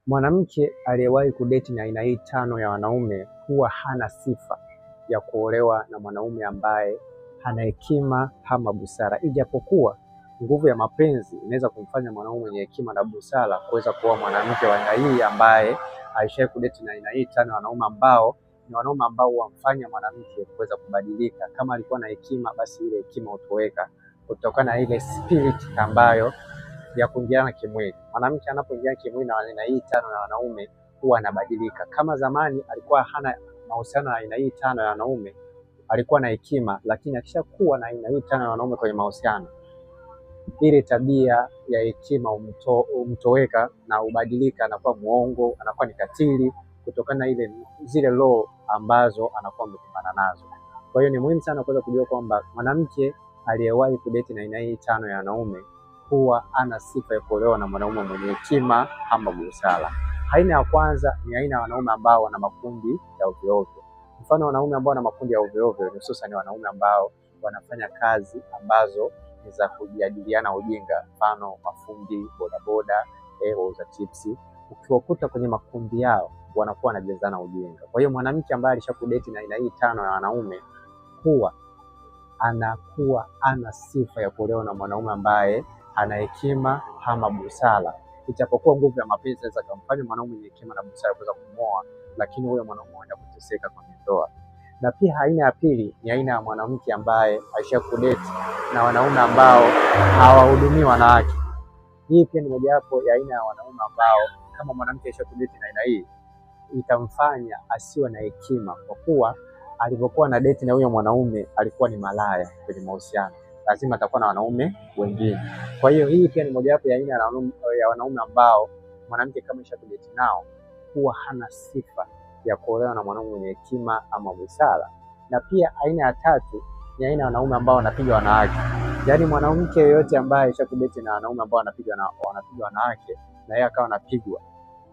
Mwanamke aliyewahi kudeti na aina hii tano ya wanaume huwa hana sifa ya kuolewa na mwanaume ambaye hana hekima ama busara, ijapokuwa nguvu ya mapenzi inaweza kumfanya mwanaume mwenye hekima na busara kuweza kuoa mwanamke wa aina hii ambaye alishawahi kudeti na aina hii tano ya wanaume ambao ni wanaume ambao wamfanya mwanamke kuweza kubadilika. Kama alikuwa na hekima, basi ile hekima hutoweka kutokana na ile spirit ambayo ya kuingiana kimwili. Mwanamke anapoingia kimwili na aina hii tano ya wanaume huwa anabadilika. Kama zamani alikuwa hana mahusiano na aina hii tano ya wanaume, alikuwa na hekima, lakini akishakuwa na aina hii tano ya wanaume kwenye mahusiano, ile tabia ya hekima umtoweka na ubadilika, anakuwa muongo, anakuwa ni katili kutokana na zile law ambazo anakuwa amekumbana nazo. Kwa hiyo ni muhimu sana kuweza kujua kwamba mwanamke aliyewahi kudeti na aina hii tano ya wanaume huwa ana sifa ya kuolewa na mwanaume mwenye hekima ama busara. Aina ya kwanza ni aina ya wanaume ambao wana makundi ya ovyo ovyo. Mfano, wanaume ambao wana makundi ya ovyo ovyo hususan wanaume ambao wanafanya kazi ambazo ni za kujadiliana ujinga, mfano mafundi bodaboda, wauza chipsi. Ukiwakuta kwenye makundi yao wanakuwa wanajezana ujinga. Kwa hiyo mwanamke ambaye alishakudeti na aina hii tano ya wanaume huwa anakuwa ana sifa ya kuolewa na mwanaume ambaye ana hekima ama busara, ijapokuwa nguvu ya mapenzi inaweza kumfanya mwanaume mwenye hekima na busara kuweza kumwoa, lakini huyo mwanaume anaenda kuteseka kwenye ndoa. Na pia aina ya pili ni aina ya mwanamke ambaye alishakudeti na wanaume ambao hawahudumii wanawake. Hii pia ni mojawapo ya aina ya wanaume ambao kama mwanamke alishakudeti na aina hii itamfanya asiwe na hekima, kwa kuwa alivyokuwa na date na huyo mwanaume alikuwa ni malaya kwenye mahusiano, lazima atakuwa na wanaume wengine. Kwa hiyo hii pia ni mojawapo ya aina ya wanaume ambao mwanamke kama alishakudeti nao huwa hana sifa ya kuolewa na mwanaume mwenye hekima ama busara. Na pia aina ya tatu ni aina ya wanaume ambao wanapiga wanawake. Yaani mwanamke yeyote ambaye alishakudeti na wanaume ambao wanapiga wanawake na yeye akawa anapigwa,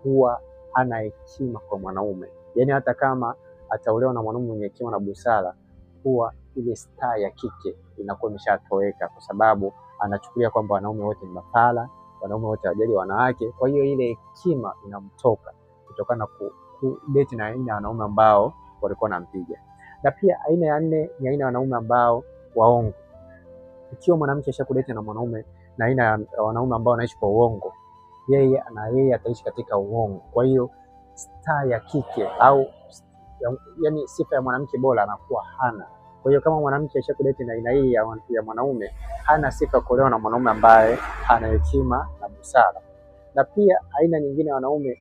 huwa hana hekima kwa mwanaume. Yaani hata kama ataolewa na mwanaume mwenye hekima na busara, huwa ile star ya kike inakuwa imeshatoweka, kwa sababu anachukulia kwamba wanaume wote ni mafala, wanaume wote hawajali wanawake. Kwa hiyo ile hekima inamtoka kutokana na kudeti na aina ya wanaume ambao walikuwa wanampiga. Na pia aina ya nne ni aina ya wanaume ambao waongo. Ikiwa mwanamke ashakudeti na mwanaume na aina ya wanaume ambao wanaishi kwa uongo, yeye ataishi katika uongo. Kwa hiyo star ya kike au yani sifa ya mwanamke bora anakuwa hana. Kwa hiyo kama mwanamke ashakudeti na aina hii ya mwanaume, hana sifa kuolewa na mwanaume ambaye ana hekima na busara. Na pia aina nyingine ya wanaume